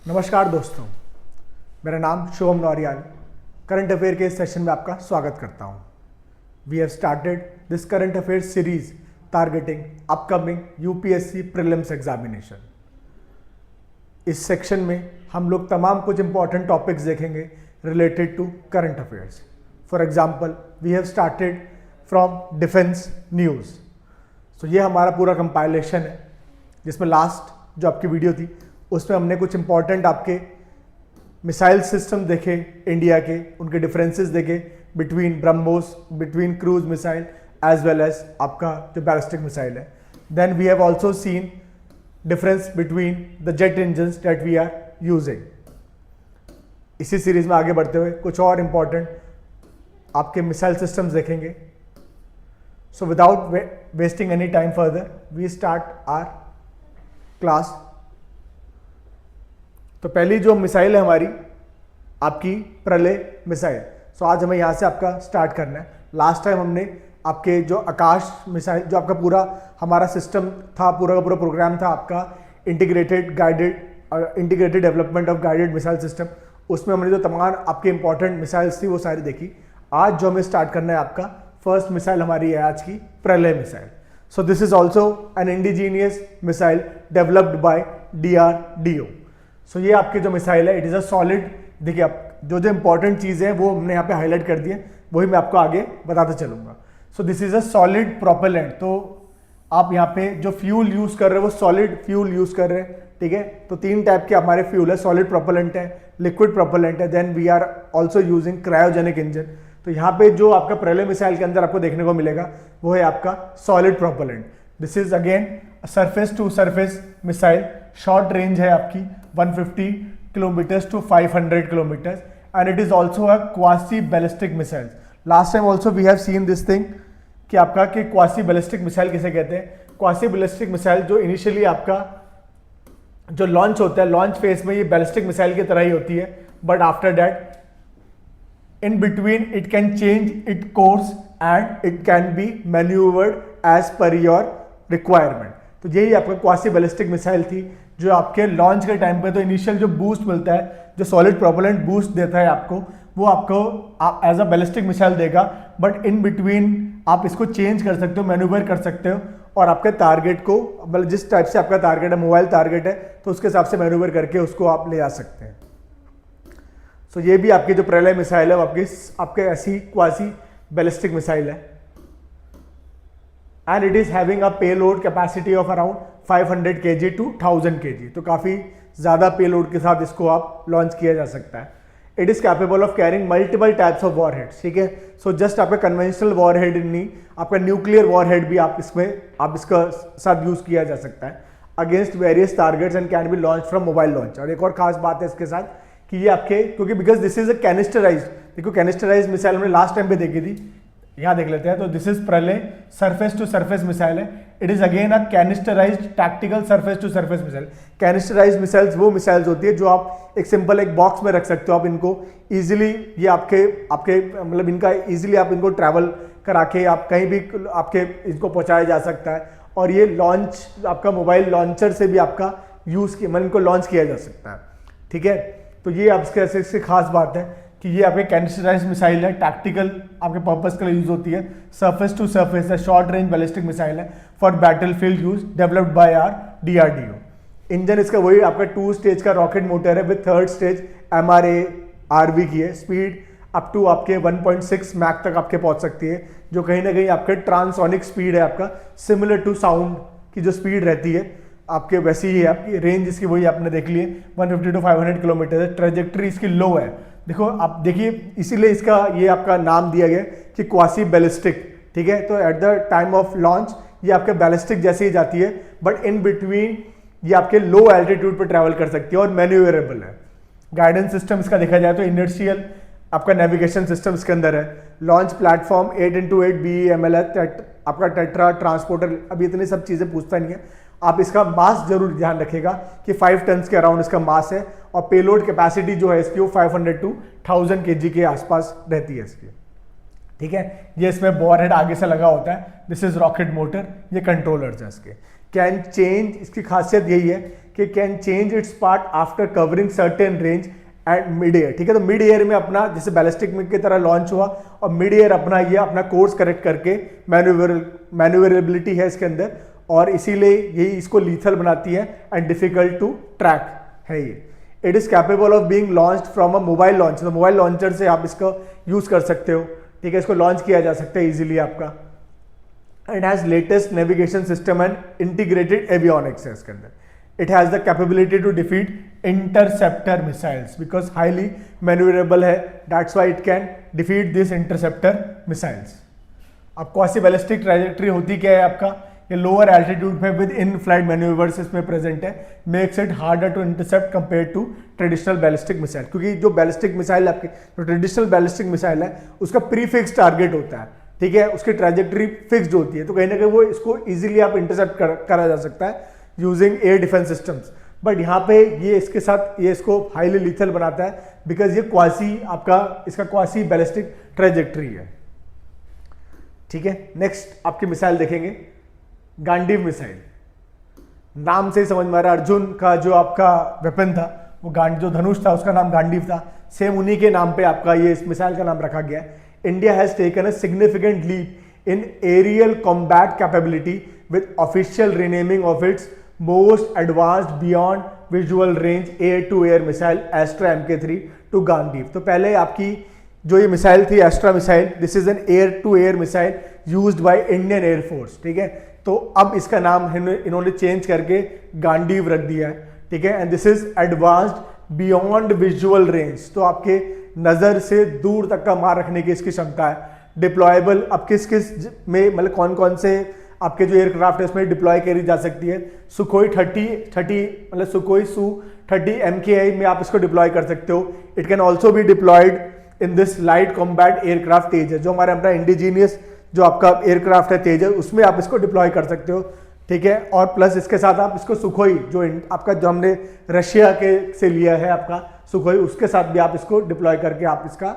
नमस्कार दोस्तों, मेरा नाम शुभम नौरियाल। करंट अफेयर के इस सेशन में आपका स्वागत करता हूं। We have started this current affair series targeting upcoming UPSC prelims examination. इस सेक्शन में हम लोग तमाम कुछ इंपॉर्टेंट टॉपिक्स देखेंगे related to current affairs. For example, we have started from defence news. तो ये हमारा पूरा कंपाइलेशन है, जिसमें लास्ट जो आपकी वीडियो थी उसमें हमने कुछ इंपॉर्टेंट आपके मिसाइल सिस्टम देखे इंडिया के, उनके डिफरेंसेस देखे between BrahMos, between cruise missile as well as आपका जो बैलिस्टिक मिसाइल है। Then we have also seen difference between the jet engines that we are using. इसी सीरीज में आगे बढ़ते हुए कुछ और इंपॉर्टेंट आपके मिसाइल सिस्टम्स देखेंगे। So without wasting any time further we start our class. तो पहली जो मिसाइल है हमारी आपकी प्रलय मिसाइल। सो आज हमें यहाँ से आपका स्टार्ट करना है। लास्ट टाइम हमने आपके जो आकाश मिसाइल, जो आपका पूरा हमारा सिस्टम था, पूरा का पूरा प्रोग्राम था आपका integrated development of guided missile system, उसमें हमने जो तमाम आपके इंपॉर्टेंट मिसाइल्स थी वो सारी देखी। आज जो हमें स्टार्ट करना है आपका फर्स्ट मिसाइल हमारी है आज की प्रलय missile. So this is also an indigenous missile developed by DRDO। सो ये आपकी जो मिसाइल है इट इज़ अ सॉलिड। देखिए, आप जो जो इंपॉर्टेंट चीज़ें हैं वो हमने यहाँ पे हाईलाइट कर दी है, वही मैं आपको आगे बताते चलूँगा। So this is a solid propellant. तो आप यहाँ पे जो फ्यूल यूज़ कर रहे हो वो सॉलिड फ्यूल यूज़ कर रहे हैं, ठीक है। तो तीन टाइप के हमारे फ्यूल है, सॉलिड प्रोपेलेंट है, लिक्विड प्रोपेलेंट है, then we are also using cryogenic engine. तो यहाँ पे जो आपका प्रलय मिसाइल के अंदर आपको देखने को मिलेगा वो है आपका solid propellant. This is again surface to surface missile. Short range है आपकी 150 kilometres to 500 kilometres and it is also a quasi ballistic missile. Last time also we have seen this thing कि आपका कि क्वासी बैलिस्टिक मिसाइल किसे कहते हैं। Quasi ballistic missile जो initially आपका जो लॉन्च होता है, लॉन्च फेज में ये बैलिस्टिक मिसाइल की तरह ही होती है, but after that in between it can change its course and it can be maneuvered as per your requirement। तो यही आपका क्वासी बैलिस्टिक मिसाइल थी जो आपके लॉन्च के टाइम पे तो इनिशियल जो बूस्ट मिलता है, जो सॉलिड प्रोपेलेंट बूस्ट देता है आपको, वो आपको एज अ बैलिस्टिक मिसाइल देगा, बट इन बिटवीन आप इसको चेंज कर सकते हो, मैन्यूवर कर सकते हो और आपके टारगेट को, मतलब जिस टाइप से आपका टारगेट है, मोबाइल टारगेट है, तो उसके हिसाब से मैन्यूवर करके उसको आप ले जा सकते हैं। तो ये भी आपकी जो प्रलय मिसाइल है वो आपके ऐसी क्वासी बैलिस्टिक मिसाइल है and it is having a payload capacity of around 500 kg to 1000 kg। तो काफी ज्यादा पेलोड के साथ इसको आप लॉन्च किया जा सकता है। It is capable of carrying multiple types of warheads, ठीक है। सो जस्ट आपका कन्वेंशनल वॉरहेड नहीं, आपका न्यूक्लियर वॉरहेड भी आप इसका साथ यूज किया जा सकता है against various targets and can be launch from mobile launch. और एक और खास बात है इसके साथ कि ये आपके, क्योंकि because this is a canisterise, देखो कैनिस्टराइज मिसाइल हमने लास्ट टाइम पे देखी थी, यहां देख लेते हैं। तो this is Pralay surface to surface missile है। It is again a canisterised tactical surface to surface missile. Canisterised missiles वो मिसाइल्स होती है जो आप एक सिंपल एक बॉक्स में रख सकते हो, आप इनको इजीली, ये आपके मतलब इनका इजीली आप इनको ट्रैवल करा के आप कहीं भी आपके इसको पहुंचाया जा सकता है। और ये लॉन्च आपका मोबाइल लॉन्चर से भी आपका मतलब इनको लॉन्च किया जा सकता है, ठीक है। तो ये आपके खास बात है कि ये आपके कैनिस्टराइज्ड मिसाइल है, टैक्टिकल आपके पर्पस के लिए यूज होती है, सरफेस टू सरफेस है, शॉर्ट रेंज बैलिस्टिक मिसाइल है for battlefield use, developed by our DRDO। Engine इसका वही आपका 2 स्टेज का रॉकेट मोटर है विद 3rd स्टेज MRARV की है। स्पीड अप टू आपके 1.6 मैक तक आपके पहुंच सकती है, जो कहीं ना कहीं आपके ट्रांसोनिक स्पीड है आपका, सिमिलर टू साउंड की जो स्पीड रहती है आपके वैसी ही है। आपकी रेंज इसकी वही आपने देख ली है 150 टू 500 किलोमीटर है। ट्रेजेक्ट्री इसकी लो है, देखो आप देखिए, इसीलिए इसका ये आपका नाम दिया गया कि क्वासी बैलिस्टिक, ठीक है। तो at the time of launch ये आपके बैलिस्टिक जैसे ही जाती है, बट इन बिटवीन ये आपके लो एल्टीट्यूड पर ट्रैवल कर सकती है और मैन्यूवरेबल है। गाइडेंस सिस्टम इसका देखा जाए तो इनर्शियल आपका नेविगेशन सिस्टम इसके अंदर है। लॉन्च प्लेटफॉर्म 8x8 BEML है, आपका टेट्रा ट्रांसपोर्टर, अभी इतनी सब चीज़ें पूछता नहीं है। आप इसका मास जरूर ध्यान रखिएगा कि 5 टन के अराउंड इसका मास है और पेलोड कैपेसिटी जो है इसकी वो 500 टू 1000 kg के आसपास रहती है इसकी, ठीक है। ये इसमें वॉरहेड आगे से लगा होता है, दिस इज रॉकेट मोटर, ये कंट्रोलर्स है इसके। कैन चेंज, इसकी खासियत यही है कि can change it's part after covering certain range at mid air, ठीक है। तो मिड एयर में अपना जैसे बैलिस्टिक की तरह लॉन्च हुआ और मिड एयर अपना ये अपना कोर्स करेक्ट करके मैन्यूवरेबिलिटी है इसके अंदर, और इसीलिए यही इसको लीथल बनाती है एंड डिफिकल्ट टू ट्रैक है ये। It is capable of being launched from a mobile launch, तो मोबाइल लॉन्चर से आप इसका यूज कर सकते हो, ठीक है। इसको लॉन्च किया जा सकता है इजीली आपका। And has latest navigation system and integrated avionics है इसके अंदर। It has the capability to defeat interceptor missiles because highly maneuverable है, that's why it can defeat these interceptor missiles। अब quasi ballistic trajectory होती क्या है आपका, ये lower altitude पे with in flight maneuvers इसमें present है, makes it harder to intercept compared to traditional ballistic missile, क्योंकि जो ballistic missile आपकी जो traditional ballistic missile है उसका prefix target होता है, ठीक है, उसकी trajectory fixed होती है, तो कहीं ना कहीं वो इसको easily आप intercept करा जा सकता है using air defence systems. But यहाँ पे ये इसके साथ ये इसको हाईली लीथल बनाता है बिकॉज ये क्वासी आपका इसका क्वासी बैलिस्टिक ट्रेजेक्ट्री है, ठीक है। नेक्स्ट आपकी मिसाइल देखेंगे, गांडीव मिसाइल। नाम से ही समझ में आ रहा है, अर्जुन का जो आपका वेपन था वो जो धनुष था उसका नाम गांडीव था, सेम उन्हीं के नाम पे आपका ये इस मिसाइल का नाम रखा गया है। India has taken a significant leap in aerial combat capability with official renaming of its most advanced beyond visual range air to air missile Astra MK3 to Gandiva. तो पहले आपकी जो ये मिसाइल थी Astra missile, this is an air to air missile used by Indian air force, ठीक है। तो अब इसका नाम इन्होंने चेंज करके गांडीव रख दिया है, ठीक है। And this is advanced beyond visual range, तो आपके नजर से दूर तक का मार रखने की इसकी क्षमता है। डिप्लॉयबल अब किस किस में मतलब कौन कौन से आपके जो एयरक्राफ्ट है उसमें डिप्लॉय करी जा सकती है। सुखोई 30 मतलब सुखोई Su-30 MKI में आप इसको डिप्लॉय कर सकते हो। It can also be deployed in this light combat aircraft Tejas, जो हमारे अपना इंडिजीनियस जो आपका एयरक्राफ्ट है तेजस, उसमें आप इसको डिप्लॉय कर सकते हो, ठीक है। और प्लस इसके साथ आप इसको सुखोई जो आपका जो हमने रशिया के से लिया है आपका सुखोई, उसके साथ भी आप इसको डिप्लॉय करके आप इसका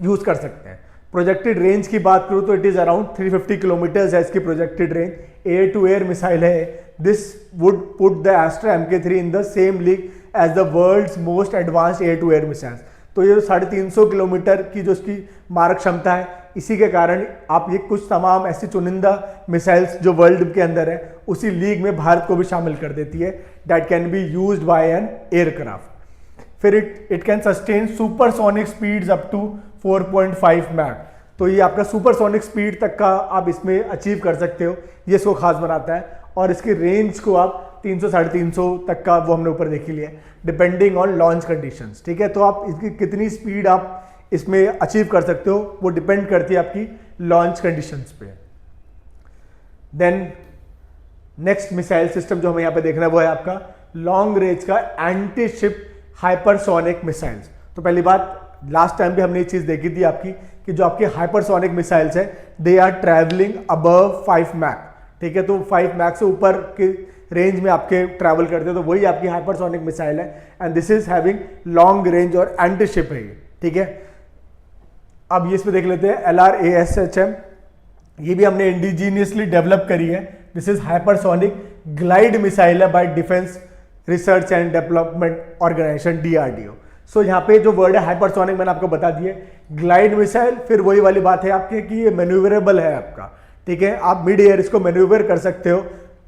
यूज कर सकते हैं। प्रोजेक्टेड रेंज की बात करूं तो इट इज अराउंड 350 किलोमीटर्स है इसकी projected range, air to air missile है। This would put the Astra MK3 in the same league as the world's most advanced air to air missiles. तो ये 350 किलोमीटर की जो इसकी मारक क्षमता है, इसी के कारण आप ये कुछ तमाम ऐसी चुनिंदा मिसाइल्स जो वर्ल्ड के अंदर है उसी लीग में भारत को भी शामिल कर देती है, that can be used by an aircraft. फिर it can sustain supersonic speeds up to 4.5 Mach, तो ये आपका सुपरसोनिक स्पीड तक का आप इसमें अचीव कर सकते हो, ये इसको खास बनाता है। और इसकी रेंज को आप 300-350 तक का वो हमने ऊपर देख लिया है, डिपेंडिंग ऑन लॉन्च कंडीशंस, ठीक है। तो आप इसकी कितनी स्पीड आप इसमें अचीव कर सकते हो वो डिपेंड करती है आपकी लॉन्च कंडीशंस पे। देन नेक्स्ट मिसाइल सिस्टम जो हमें यहाँ पे देखना है वो है आपका लॉन्ग रेंज का एंटी शिप हाइपरसोनिक मिसाइल्स। तो पहली बात, लास्ट टाइम भी हमने ये चीज देखी थी आपकी कि जो आपके हाइपरसोनिक मिसाइल्स है they are travelling above 5 Mach, ठीक है। तो 5 मैक से ऊपर के रेंज में आपके ट्रैवल करते हैं, तो वही आपकी हाइपरसोनिक मिसाइल है। And this is having long range और एंटी शिप है ये, ठीक है। अब ये इसमें देख लेते हैं LRASHM, ये भी हमने इंडिजीनियसली डेवलप करी है। This is hypersonic glide missile है by defence research and development organisation DRDO। So यहाँ पे जो वर्ड है हाइपरसोनिक मैंने आपको बता दिए, ग्लाइड मिसाइल, फिर वही वाली बात है आपके कि ये मैन्यूवरेबल है आपका, ठीक है। आप मिड एयर इसको मैन्यूवर कर सकते हो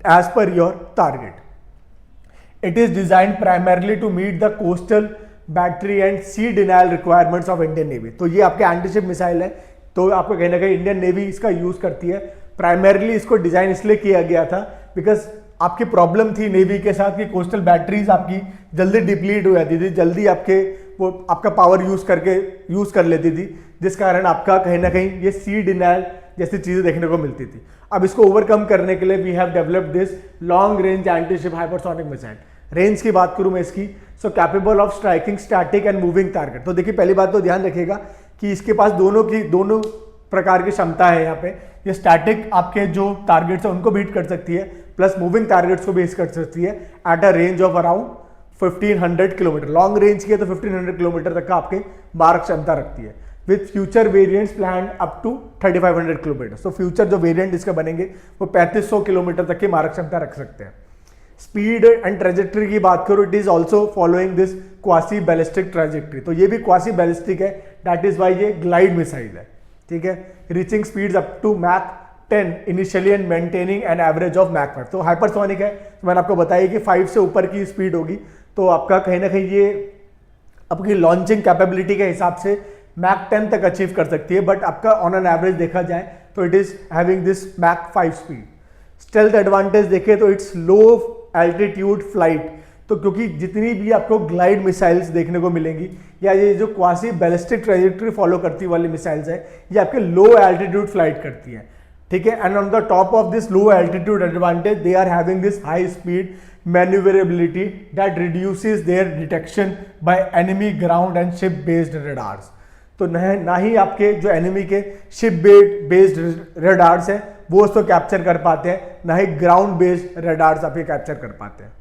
as per your target. It is design primarily to meet the coastal battery and sea denial requirements of Indian Navy. तो ये आपके एंटीशिप मिसाइल है, तो आपको कहीं ना कहीं इंडियन नेवी इसका यूज करती है। प्राइमरली इसको डिजाइन इसलिए किया गया था बिकॉज आपकी प्रॉब्लम थी नेवी के साथ कि कोस्टल बैटरीज आपकी जल्दी डिप्लीट हो जाती थी, जल्दी आपके वो आपका पावर यूज कर लेती थी, जिस कारण आपका कहीं ना कहीं ये सी डिनाइल जैसी चीजें देखने को मिलती थी। अब इसको ओवरकम करने के लिए we have developed this long range antiship hypersonic missile. Range की बात करूं मैं इसकी, so capable of striking static and moving target. तो देखिए पहली बात तो ध्यान रखिएगा कि इसके पास दोनों प्रकार की क्षमता है यहाँ पे। ये स्टैटिक आपके जो टारगेट्स है उनको बीट कर सकती है, प्लस मूविंग टारगेट्स को भी हिट कर सकती है at a range of around 1500 kilometre. Long range की है तो 1500 किलोमीटर तक का आपके मारक क्षमता रखती है। With future variants plan up to 3500 kilometre. तो फ्यूचर जो वेरिएंट इसका बनेंगे वो 3500 किलोमीटर तक की मारक क्षमता रख सकते हैं। स्पीड एंड ट्रेजेक्ट्री की बात करो, it is also following this quasi ballistic trajectory, तो ये भी क्वासी बैलिस्टिक है, दैट इज वाई ये ग्लाइड मिसाइल है, ठीक है। Reaching speeds up to Mach 10 initially and maintaining an average of Mach 5, तो हाइपरसोनिक है, तो मैंने आपको बताया कि 5 से ऊपर की स्पीड होगी, तो आपका कहीं ना कहीं ये आपकी लॉन्चिंग कैपेबिलिटी के हिसाब से मैक 10 तक अचीव कर सकती है, बट आपका ऑन एन एवरेज देखा जाए तो it is having this Mach 5 speed. Stealth advantage देखें तो इट्स लो एल्टीट्यूड फ्लाइट, तो क्योंकि जितनी भी आपको ग्लाइड मिसाइल्स देखने को मिलेंगी या ये जो क्वासी बैलिस्टिक ट्रेजेक्ट्री फॉलो करती वाली मिसाइल्स है, ये आपके लो एल्टीट्यूड फ्लाइट करती है, ठीक है। And on the top of this low altitude advantage they are having this high speed manoeuvrability that reduces their detection by enemy ground and ship based radars, तो ना ही आपके जो एनिमी के शिप बेस्ड रेडार्स हैं वो उसको capture कर पाते हैं, ना ही ग्राउंड बेस्ड रेडार्स आपके कैप्चर कर पाते हैं।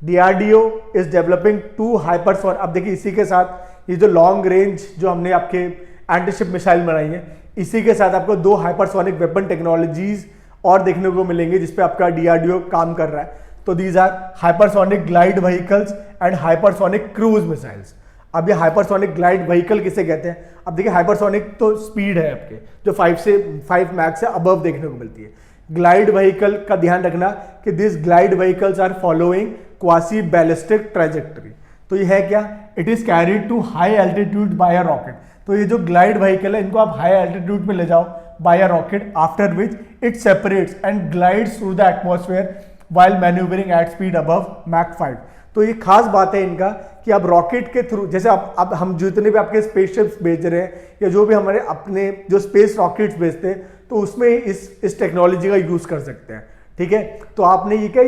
DRDO इज डेवलपिंग 2 हाइपरसोनिक, अब देखिए इसी के साथ ये जो लॉन्ग रेंज जो हमने आपके एंटीशिप मिसाइल बनाई है, इसी के साथ आपको 2 हाइपरसोनिक वेपन टेक्नोलॉजीज और देखने को मिलेंगे जिसपे आपका DRDO काम कर रहा है, तो these are hypersonic glide vehicles and hypersonic cruise missiles. अब ये हाइपरसोनिक ग्लाइड व्हीकल किसे कहते हैं, अब देखिए हाइपरसोनिक तो स्पीड है आपके जो 5 मैक से अबव देखने को मिलती है, ग्लाइड व्हीकल का ध्यान रखना कि this glide vehicles are following quasi ballistic trajectory, तो ये है क्या, it is carried to high altitude by a rocket, तो ये जो ग्लाइड व्हीकल है इनको आप हाई एल्टीट्यूड पे ले जाओ by a rocket, after which it separates and glides through the atmosphere while manoeuvring at speed above Mach 5। तो ये खास बात है इनका कि आप रॉकेट के थ्रू, जैसे अब हम जितने भी आपके स्पेसशिप्स भेज रहे हैं या जो भी हमारे अपने जो स्पेस रॉकेट्स भेजते हैं, तो उसमें इस टेक्नोलॉजी का यूज कर सकते हैं, ठीक है। तो आपने ये क्या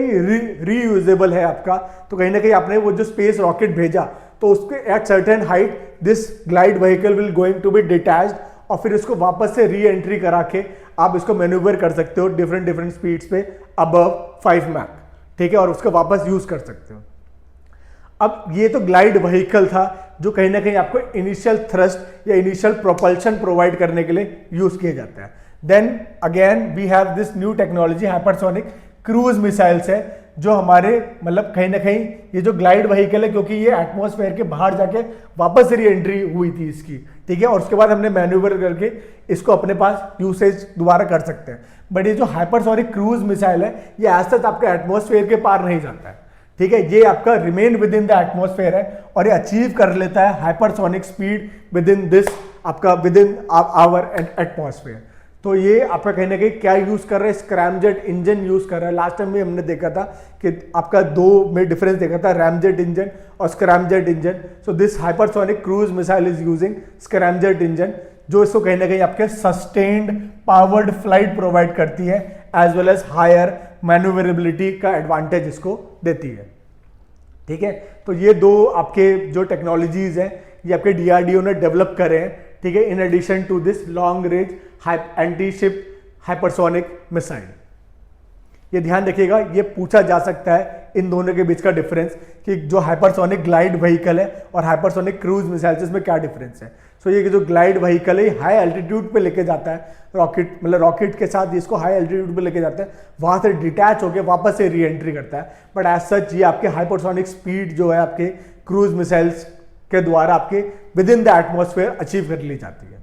रीयूजेबल है आपका, तो कहीं ना कहीं आपने वो जो स्पेस रॉकेट भेजा तो उसके at certain height this glide vehicle will going to be detached, और फिर इसको वापस से री एंट्री करा के आप इसको मैन्यूवर कर सकते हो डिफरेंट स्पीड्स पे अबव 5 मैक, ठीक है, और उसको वापस यूज कर सकते हो। अब ये तो ग्लाइड व्हीकल था जो कहीं ना कहीं आपको इनिशियल थ्रस्ट या इनिशियल प्रोपल्शन प्रोवाइड करने के लिए यूज किया जाता है। Then again we have this new technology hypersonic cruise missiles है, जो हमारे मतलब कहीं ना कहीं ये जो ग्लाइड व्हीकल है, क्योंकि ये एटमॉस्फेयर के बाहर जाके वापस री एंट्री हुई थी इसकी, ठीक है, और उसके बाद हमने मैन्यूवर करके इसको अपने पास यूसेज दोबारा कर सकते हैं। बट ये जो हाइपरसोनिक क्रूज मिसाइल है ये आज तक आपके एटमॉस्फेयर के पार नहीं जाता है, ठीक है, ये आपका remain with in the atmosphere है और ये अचीव कर लेता है hypersonic speed with in this आपका विद इन आवर एटमॉस्फेयर। तो ये आपका कहीं ना कहीं क्या यूज कर रहा है, स्क्रैमजेट इंजन यूज कर रहा है। लास्ट टाइम भी हमने देखा था कि आपका 2 में डिफरेंस देखा था, रैमजेट इंजन और scramjet engine. So this hypersonic cruise missile is using scramjet engine, जो इसको कहीं ना कहीं आपके सस्टेन्ड पावर्ड फ्लाइट प्रोवाइड करती है, as well as higher manoeuvrability का एडवांटेज इसको देती है, ठीक है। तो ये 2 आपके जो टेक्नोलॉजीज हैं ये आपके DRDO ने डेवलप करे हैं, ठीक है, in addition to this long range anti ship hypersonic missile. ये ध्यान रखिएगा, ये पूछा जा सकता है इन दोनों के बीच का डिफरेंस कि जो हाइपरसोनिक ग्लाइड व्हीकल है और हाइपरसोनिक क्रूज मिसाइल इसमें क्या डिफरेंस है। सो ये जो ग्लाइड व्हीकल है हाई एल्टीट्यूड पे लेके जाता है रॉकेट, मतलब रॉकेट के साथ इसको हाई एल्टीट्यूड पे लेके जाता है, वहां से डिटैच होकर वापस से री एंट्री करता है। बट एज सच ये आपके हाइपरसोनिक स्पीड जो है आपके क्रूज मिसाइल्स के द्वारा आपके with in the atmosphere achieve कर ली जाती है।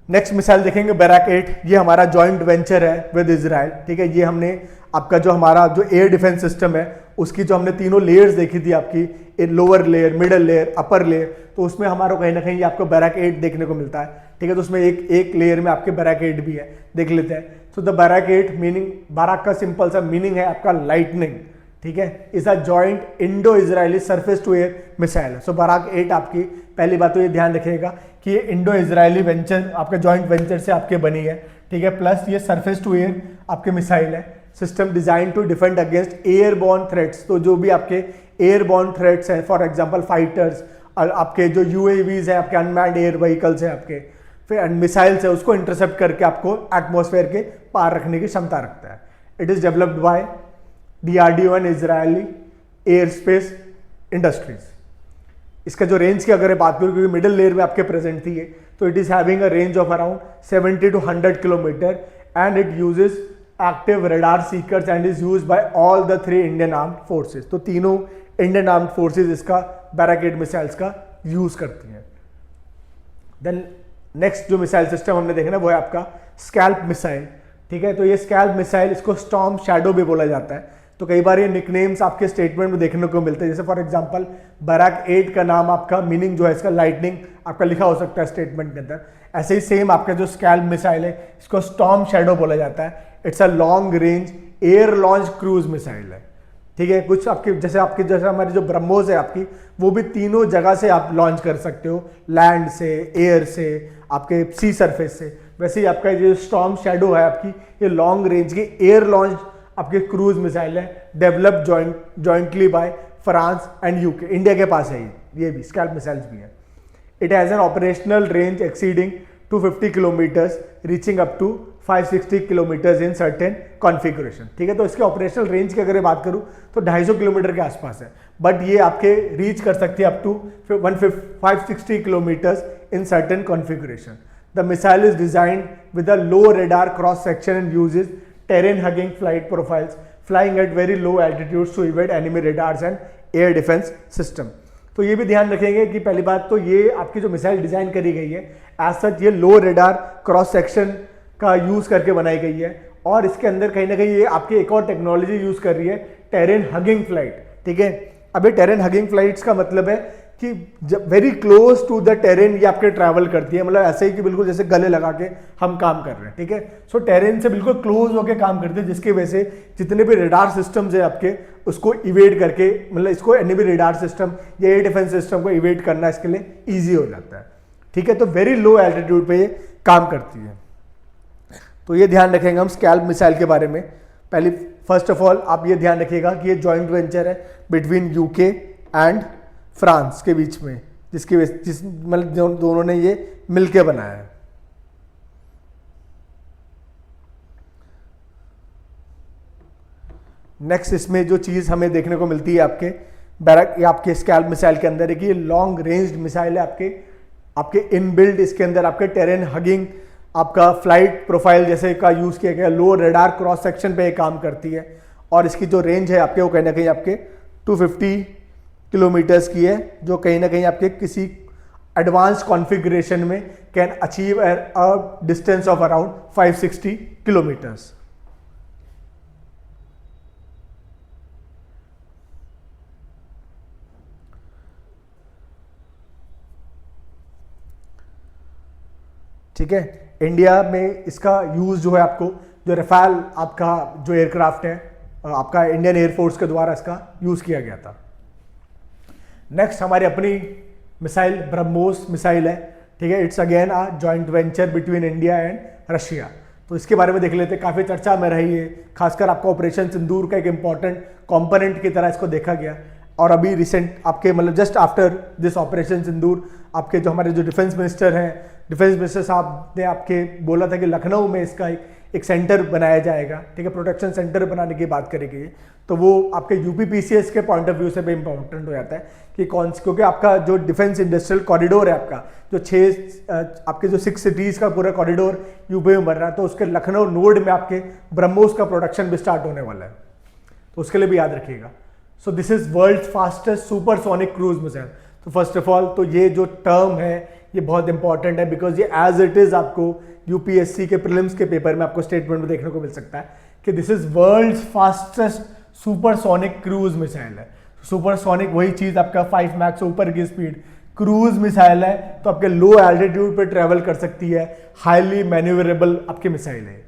नेक्स्ट मिसाइल देखेंगे बैरक 8, ये हमारा जॉइंट वेंचर है विद इजराइल, ठीक है। ये हमने आपका जो हमारा जो एयर डिफेंस सिस्टम है उसकी जो हमने तीनों लेयर्स देखी थी आपकी, lower layer, middle layer, upper layer, तो उसमें हमारा कहीं ना कहीं आपको बैरक 8 देखने को मिलता है, ठीक है। तो उसमें एक लेयर में आपके बैरक 8 भी है, देख लेते हैं। So the Barak 8 meaning, Barak का सिंपल सा मीनिंग है आपका लाइटनिंग, ठीक है, is a joint Indo Israeli surface to air missile. So Barak 8 आपकी पहली बात तो ये ध्यान रखिएगा कि ये इंडो इजरायली वेंचर आपके जॉइंट वेंचर से आपके बनी है, ठीक है, प्लस ये सरफेस टू एयर आपके मिसाइल है। System design to defend against airborne threats, तो जो भी आपके एयरबॉर्न थ्रेट्स हैं, फॉर एग्जांपल फाइटर्स, आपके जो UAVs हैं, आपके अनमैन्ड एयर व्हीकल्स हैं आपके, फिर मिसाइल्स है, उसको इंटरसेप्ट करके आपको एटमॉस्फेयर के पार रखने की क्षमता रखता है। It is developed by DRDO and Israeli air space industries. इसका जो रेंज की अगर बात करूँ, क्योंकि मिडिल लेयर में आपके प्रेजेंट थी तो it is having a range of around 70 to 100 kilometre and it uses active radar seekers and is used by all the 3 Indian armed forces. तो तीनों इंडियन आर्म्ड फोर्सेस इसका बैराकेड मिसाइल्स का use करती हैं। देन नेक्स्ट जो missile system हमने देखा ना वो है आपका स्कैल्प मिसाइल, ठीक है। तो ये स्कैल्प मिसाइल, इसको स्टॉर्म शैडो भी बोला जाता है। तो कई बार ये निकनेम्स आपके स्टेटमेंट में देखने को मिलते हैं, जैसे फॉर एग्जांपल बैराक 8 का नाम आपका मीनिंग जो है इसका लाइटनिंग आपका लिखा हो सकता है स्टेटमेंट के अंदर। ऐसे ही सेम आपका जो स्कैल्प मिसाइल है इसको स्टॉर्म शैडो बोला जाता है। It's a long range air launch cruise missile है, ठीक है। कुछ आपके जैसे हमारी जो ब्रह्मोस है आपकी, वो भी तीनों जगह से आप लॉन्च कर सकते हो, लैंड से, एयर से, आपके सी सरफेस से। वैसे ही आपका जो स्टॉर्म शैडो है आपकी, ये लॉन्ग रेंज की एयर लॉन्च आपके क्रूज मिसाइल है, develop jointly by France and UK. India के पास है ये भी स्कैल्प मिसाइल्स भी हैं। It has an operational range exceeding 250 kilometres reaching up to 560 kilometres in certain configuration, ठीक है। तो इसके ऑपरेशनल रेंज की अगर बात करूं तो 250 किलोमीटर के आसपास है, बट ये आपके रीच कर सकती है up to 560 kilometres in certain configuration. The missile is designed with a low radar cross section and uses terrain hugging flight profiles, flying at very low altitudes to evade enemy radars and air defense system। तो ये भी ध्यान रखेंगे कि पहली बात तो ये आपकी जो मिसाइल डिजाइन करी गई है एज सच ये लो रेडार क्रॉस सेक्शन का यूज करके बनाई गई है, और इसके अंदर कहीं ना कहीं ये आपकी एक और टेक्नोलॉजी यूज कर रही है, टेरेन हगिंग फ्लाइट, ठीक है। अब ये टेरेन हगिंग फ्लाइट्स का मतलब है कि जब very close to the terrain ये आपके ट्रैवल करती है, मतलब ऐसे ही कि बिल्कुल जैसे गले लगा के हम काम कर रहे हैं, ठीक है। सो टेरेन से बिल्कुल क्लोज होकर काम करते हैं, जिसकी वजह से जितने भी रेडार सिस्टम्स है आपके उसको इवेड करके, मतलब इसको एनिमी रेडार सिस्टम या एयर डिफेंस सिस्टम को इवेड करना इसके लिए ईजी हो जाता है, ठीक है। तो वेरी लो एल्टीट्यूड पे ये काम करती है। तो ये ध्यान रखेंगे हम स्कैल्प मिसाइल के बारे में। पहले फर्स्ट ऑफ ऑल आप ये ध्यान रखिएगा कि ये जॉइंट वेंचर है बिटवीन यूके एंड फ्रांस के बीच में, मतलब दोनों ने ये मिलके बनाया है। नेक्स्ट इसमें जो चीज हमें देखने को मिलती है आपके बैरक या आपके स्कैल्प मिसाइल के अंदर है कि ये लॉन्ग रेंज मिसाइल है आपके इनबिल्ड इसके अंदर आपके टेरेन हगिंग आपका फ्लाइट प्रोफाइल जैसे का यूज किया गया, लो रेडार क्रॉस सेक्शन पे ये काम करती है, और इसकी जो रेंज है आपके वो कहीं ना कहीं आपके 250 किलोमीटर्स की है, जो कहीं ना कहीं आपके किसी एडवांस कॉन्फ़िगरेशन में can achieve a distance of around 560 kilometres. ठीक है। इंडिया में इसका यूज जो है आपको जो रफाल आपका जो एयरक्राफ्ट है आपका इंडियन एयरफोर्स के द्वारा इसका यूज किया गया था। नेक्स्ट हमारी अपनी मिसाइल ब्रह्मोस मिसाइल है, ठीक है। It's again a joint venture between India and Russia. तो इसके बारे में देख लेते हैं, काफ़ी चर्चा में रही है, खासकर आपका ऑपरेशन सिंदूर का एक इंपॉर्टेंट कंपोनेंट की तरह इसको देखा गया। और अभी रिसेंट आपके मतलब जस्ट आफ्टर दिस ऑपरेशन सिंदूर आपके जो हमारे जो डिफेंस मिनिस्टर हैं, डिफेंस मिनिस्टर साहब ने आपके बोला था कि लखनऊ में इसका एक सेंटर बनाया जाएगा, ठीक है, प्रोटेक्शन सेंटर बनाने की बात करेगी। तो वो आपके यूपीपीसीएस के पॉइंट ऑफ व्यू से भी इंपॉर्टेंट हो जाता है कि क्योंकि आपका जो डिफेंस इंडस्ट्रियल कॉरिडोर है आपका जो 6 सिटीज़ का पूरा कॉरिडोर यूपी में बन रहा है, तो उसके लखनऊ नोड में आपके ब्रह्मोस का प्रोडक्शन भी स्टार्ट होने वाला है, तो उसके लिए भी याद रखिएगा। So this is world fastest supersonic cruise missile. तो फर्स्ट ऑफ ऑल तो ये जो टर्म है ये बहुत इंपॉर्टेंट है, बिकॉज ये एज इट इज आपको यूपीएससी के प्रीलिम्स के पेपर में आपको स्टेटमेंट में देखने को मिल सकता है कि this is world fastest supersonic cruise missile है। सुपरसोनिक वही चीज आपका 5 मैक से ऊपर की स्पीड क्रूज मिसाइल है, तो आपके लो एल्टीट्यूड पे ट्रेवल कर सकती है, हाईली मैन्यूवरेबल आपकी मिसाइल है।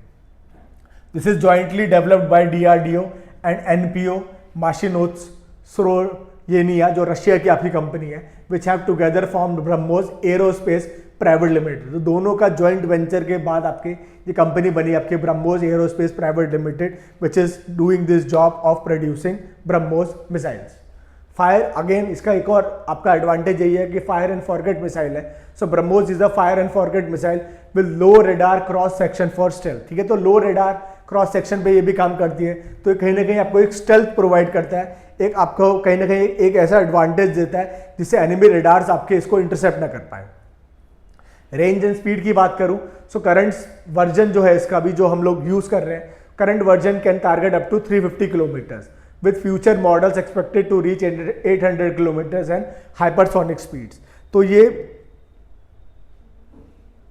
This is jointly developed by DRDO and NPO Mashinostroyeniya जो रशिया की आपकी कंपनी है, which have together formed BrahMos aerospace private limited. तो दोनों का जॉइंट वेंचर के बाद आपके ये कंपनी बनी आपके BrahMos aerospace private limited, which is doing this job of producing BrahMos missiles. Fire again इसका एक और आपका एडवांटेज यही है कि फायर एंड फॉरगेट मिसाइल है। So BrahMos is a fire and forget missile with low radar cross section for stealth, ठीक है। तो लो रेडार क्रॉस सेक्शन पे ये भी काम करती है, तो कहीं ना कहीं आपको एक स्टेल्थ प्रोवाइड करता है, एक आपको कहीं ना कहीं एक ऐसा एडवांटेज देता है जिससे एनिमी रेडार्स आपके इसको इंटरसेप्ट ना कर पाए। रेंज एंड स्पीड की बात करूं, सो करंट वर्जन जो है इसका भी जो हम लोग यूज कर रहे हैं current version can target up to 350 kilometres with future models expected to reach 800 kilometers and hypersonic speeds। तो ये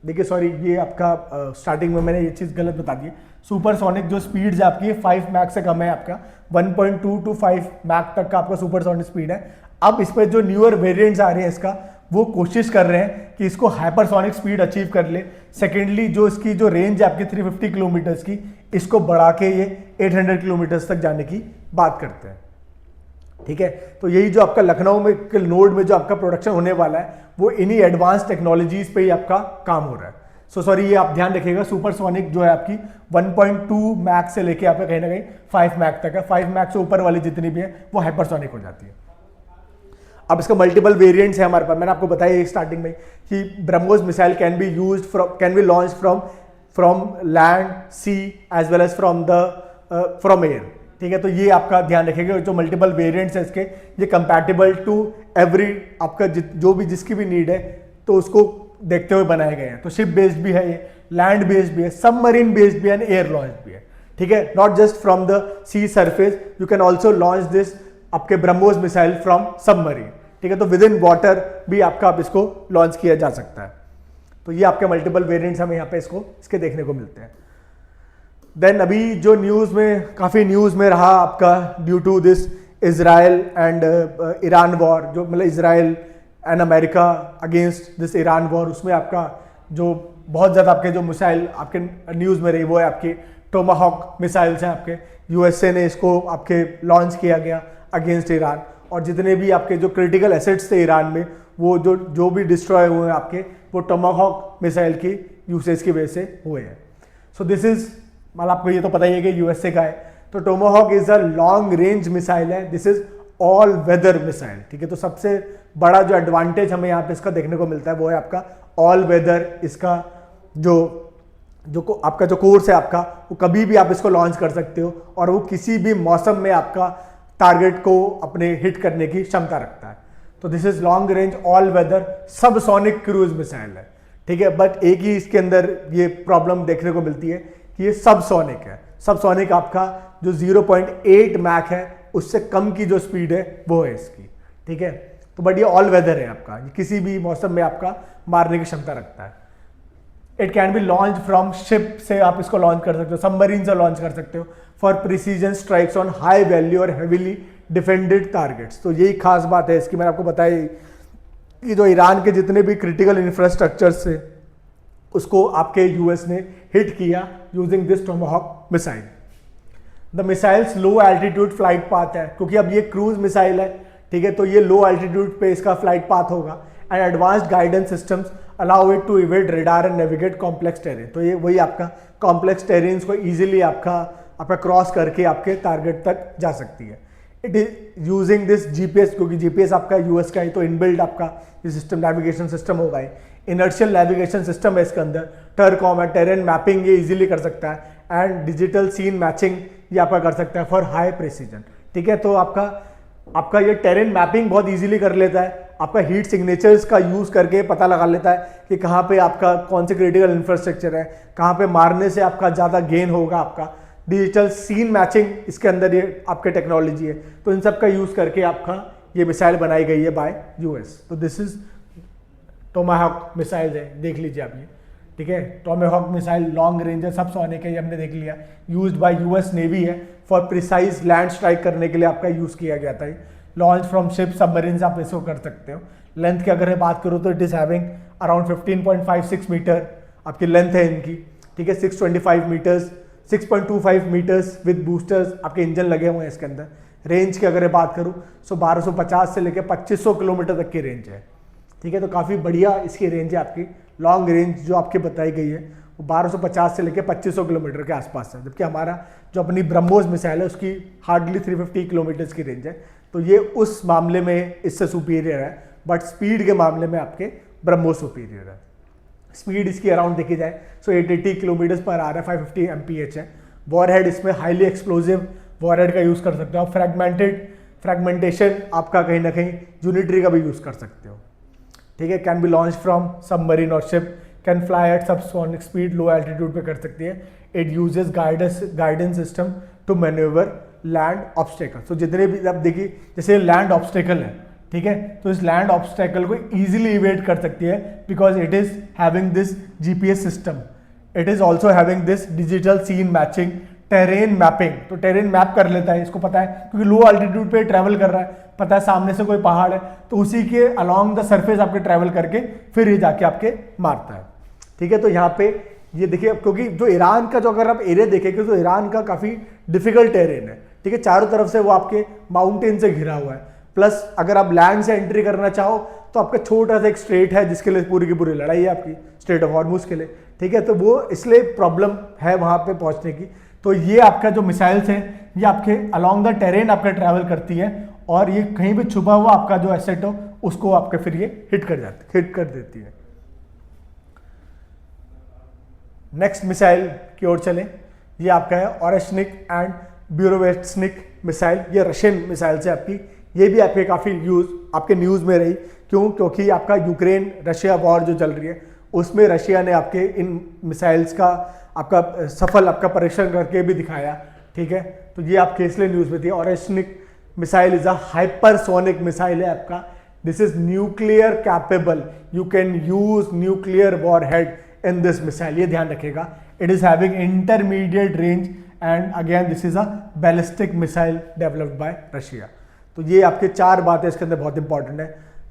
देखिए, सॉरी, ये आपका स्टार्टिंग में मैंने ये चीज़ गलत बता दी है। सुपरसोनिक जो स्पीड है आपकी 5 मैक से कम है, आपका 1.2 to 5 मैक तक का आपका सुपरसोनिक स्पीड है। अब इस पर जो न्यूअर वेरिएंट्स आ रहे हैं इसका, वो कोशिश कर रहे हैं कि इसको हाइपरसोनिक स्पीड अचीव कर ले। सेकेंडली जो इसकी जो रेंज है आपकी 350 किलोमीटर्स की, इसको बढ़ा के ये 800 किलोमीटर्स तक जाने की बात करते हैं। ठीक है, तो यही जो आपका लखनऊ में नोड में जो आपका प्रोडक्शन होने वाला है, वो इन्हीं एडवांस टेक्नोलॉजीज पे ही आपका काम हो रहा है। सॉरी, ये आप ध्यान रखिएगा, सुपरसोनिक जो है आपकी 1.2 मैक से लेके आपका कहीं ना कहीं 5 मैक तक है। 5 मैक से ऊपर वाली जितनी भी है वो हाइपरसोनिक हो जाती है। अब इसका मल्टीपल वेरिएंट्स है हमारे पास। मैंने आपको बताया स्टार्टिंग में कि BrahMos missile can be launch from land, sea as well as from air. ठीक है, तो ये आपका ध्यान रखिएगा, जो मल्टीपल वेरिएंट्स है इसके, ये कंपैटिबल टू एवरी आपका जो भी जिसकी भी नीड है, तो उसको देखते हुए बनाए गए हैं। तो शिप बेस्ड भी है, ये लैंड बेस्ड भी है, सबमरीन बेस्ड भी है, एयर लॉन्च भी है। ठीक है, not just from the sea surface, you can also launch this आपके ब्रह्मोस मिसाइल फ्रॉम सबमरीन। ठीक है, तो विद इन वाटर भी आपका आप इसको लॉन्च किया जा सकता है। तो ये आपके मल्टीपल वेरिएंट्स हमें यहाँ पे इसके देखने को मिलते हैं। देन अभी जो काफ़ी न्यूज़ में रहा आपका, due to this Israel and Iran war, जो मतलब Israel and America against this Iran war, उसमें आपका जो बहुत ज़्यादा आपके जो मिसाइल आपके न्यूज़ में रही, वो है आपकी टोमाहॉक मिसाइल्स हैं आपके। यूएसए ने इसको आपके लॉन्च किया गया अगेंस्ट ईरान, और जितने भी आपके जो क्रिटिकल एसेट्स थे ईरान में, वो जो भी डिस्ट्रॉय हुए हैं आपके, वो टोमाहॉक मिसाइल की यूसेज की वजह से हुए हैं। सो दिस इज, मतलब आपको ये तो पता ही है कि यूएसए का है। तो Tomahawk is a long range missile है, this is all weather missile. ठीक है, तो सबसे बड़ा जो एडवांटेज हमें यहाँ पे इसका देखने को मिलता है वो है आपका ऑल वेदर। इसका आपका जो कोर्स है आपका, वो कभी भी आप इसको लॉन्च कर सकते हो, और वो किसी भी मौसम में आपका टारगेट को अपने हिट करने की क्षमता रखता है। तो this is long range all weather subsonic cruise missile है। ठीक है, बट एक ही इसके अंदर ये प्रॉब्लम देखने को मिलती है कि ये सब सोनिक है। सब सोनिक आपका जो 0.8 मैक है, उससे कम की जो स्पीड है वो है इसकी। ठीक है, तो बट ये ऑल वेदर है आपका, ये किसी भी मौसम में आपका मारने की क्षमता रखता है। It can be launch from ship से आप इसको लॉन्च कर सकते हो, सबमरीन से लॉन्च कर सकते हो for precision strikes on high value और हेवीली डिफेंडेड टारगेट्स। तो यही खास बात है इसकी। मैंने आपको बताया कि जो ईरान के जितने भी क्रिटिकल इंफ्रास्ट्रक्चर्स थे, उसको आपके यूएस ने हिट किया using this Tomahawk missile. The missiles low altitude flight path है, क्योंकि अब ये क्रूज मिसाइल है। ठीक है, तो ये लो एल्टीट्यूड पे इसका फ्लाइट पाथ होगा, and advanced guidance systems allow it to evade radar and navigate complex terrain. तो ये वही आपका कॉम्प्लेक्स टेरेन्स को इजीली आपका क्रॉस करके आपके टारगेट तक जा सकती है। It is using this GPS, क्योंकि जीपीएस आपका यूएस का है, तो इनबिल्ड आपका ये सिस्टम नेविगेशन सिस्टम होगा। इनर्शियल नेविगेशन सिस्टम है इसके अंदर, टर्कॉम है, टेरेन मैपिंग ये इजीली कर सकता है, एंड डिजिटल सीन मैचिंग ये आपका कर सकता है फॉर हाई प्रिसीजन। ठीक है, तो आपका ये टेरेन मैपिंग बहुत इजीली कर लेता है, आपका हीट सिग्नेचर्स का यूज करके पता लगा लेता है कि कहाँ पे आपका कौन से क्रिटिकल इंफ्रास्ट्रक्चर है, कहाँ पे मारने से आपका ज़्यादा गेन होगा। आपका डिजिटल सीन मैचिंग इसके अंदर ये आपके टेक्नोलॉजी है, तो इन सब का यूज करके आपका ये मिसाइल बनाई गई है बाय यूएस। तो दिस इज टोमाहॉक मिसाइल है, देख लीजिए आप ये। ठीक है, टोमाहॉक मिसाइल लॉन्ग रेंज है, सब सोनिक है, ये हमने देख लिया। यूज्ड बाय यूएस नेवी है, फॉर प्रिसाइज लैंड स्ट्राइक करने के लिए आपका यूज किया गया था। लॉन्च फ्रॉम शिप, सबमरीन से आप इसको कर सकते हो। लेंथ की अगर मैं बात करूँ तो it is having around 15.56 metre आपकी लेंथ है इनकी। ठीक है, 625 मीटर्स 6.25 मीटर्स विद बूस्टर्स आपके इंजन लगे हुए हैं इसके अंदर। रेंज की अगर मैं बात करूँ तो 1250 से लेकर 2500 किलोमीटर तक की रेंज है। ठीक है, तो काफ़ी बढ़िया इसकी रेंज है आपकी। लॉन्ग रेंज जो आपकी बताई गई है वो 1250 से लेकर 2500 किलोमीटर के आसपास है, जबकि हमारा जो अपनी ब्रह्मोस मिसाइल है उसकी हार्डली 350 किलोमीटर्स की रेंज है। तो ये उस मामले में इससे सुपीरियर है, बट स्पीड के मामले में आपके ब्रह्मोस सुपीरियर है। स्पीड इसकी अराउंड देखी जाए तो 880 किलोमीटर पर आ रहा है, 550 MPH है। वॉरहेड इसमें हाईली एक्सप्लोजिव वॉरहेड का यूज़ कर सकते हो आप। फ्रैगमेंटेशन आपका कहीं ना कहीं यूनिटरी का भी यूज़ कर सकते हो। ठीक है, can be launch from submarine और ship, can fly at subsonic speed, low altitude पे कर सकती है। It uses guidance system to manoeuvre land obstacle. तो जितने भी आप देखिए, जैसे लैंड ऑब्स्टेकल है, ठीक है, तो इस लैंड ऑब्स्टेकल को इजीली इवेट कर सकती है because it is having this GPS system. It is also having this digital scene matching, terrain mapping. तो टेरेन मैप कर लेता है, इसको पता है क्योंकि लो अल्टीट्यूड पे ट्रैवल कर रहा है, पता है सामने से कोई पहाड़ है, तो उसी के अलोंग द सरफेस आपके ट्रैवल करके फिर ये जाके आपके मारता है। ठीक है, तो यहाँ पे ये देखिए, क्योंकि जो ईरान का जो अगर आप एरिया देखेंगे तो ईरान का काफी डिफिकल्ट टेरेन है, ठीक है, चारों तरफ से वो आपके माउंटेन से घिरा हुआ है, प्लस अगर आप लैंड से एंट्री करना चाहो तो आपका छोटा सा एक स्ट्रेट है जिसके लिए पूरी की पूरी लड़ाई है आपकी, स्ट्रेट ऑफ हॉर्मुज के लिए, ठीक है, तो वो इसलिए प्रॉब्लम है वहां पे पहुंचने की। तो ये आपका जो मिसाइल्स है ये आपके अलोंग द टेरेन आपका ट्रैवल करती है और ये कहीं भी छुपा हुआ आपका जो एसेट हो उसको आपके फिर ये हिट कर देती है। नेक्स्ट मिसाइल की ओर चलें, ये आपका है ओरेश्निक एंड ब्यूरोवेट्सनिक मिसाइल। ये रशियन मिसाइल से आपकी, ये भी आपके काफ़ी यूज आपके न्यूज़ में रही। क्यों? क्योंकि आपका यूक्रेन रशिया वॉर जो चल रही है उसमें रशिया ने आपके इन मिसाइल्स का आपका सफल आपका परीक्षण करके भी दिखाया, ठीक है, तो ये आपके इसलिए न्यूज़ में थी। Oreshnik missile is a hypersonic missile है आपका, this is nuclear capable, you can use nuclear warhead in this missile, ये ध्यान रखेगा। It is having intermediate range and again this is a ballistic missile developed by Russia. तो ये आपके 4 बातें इसके अंदर बहुत इंपॉर्टेंट है।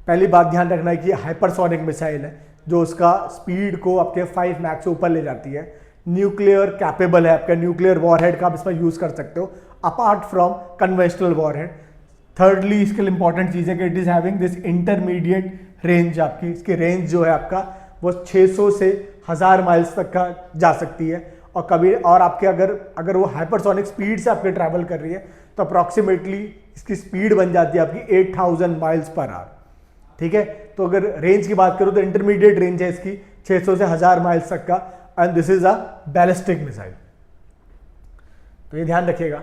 पहली बात ध्यान रखना है कि हाइपरसोनिक मिसाइल है जो उसका स्पीड को आपके 5 मैक से ऊपर ले जाती है, न्यूक्लियर कैपेबल है, आपका न्यूक्लियर वॉरहेड का आप इसमें यूज कर सकते हो apart from conventional warhead. Thirdly इसके लिए इंपॉर्टेंट चीज है कि it is having this intermediate range, आपकी इसकी रेंज जो है आपका वो 600 से 1000 माइल्स तक का जा सकती है, और कभी और आपके अगर वो हाइपरसोनिक स्पीड से आपके ट्रैवल कर रही है तो अप्रॉक्सीमेटली इसकी स्पीड बन जाती है आपकी 8000 माइल्स पर आवर, ठीक है। तो अगर रेंज की बात करूं तो इंटरमीडिएट रेंज है इसकी 600 से 1000 माइल्स तक का, and this is a ballistic missile, तो ये ध्यान रखिएगा।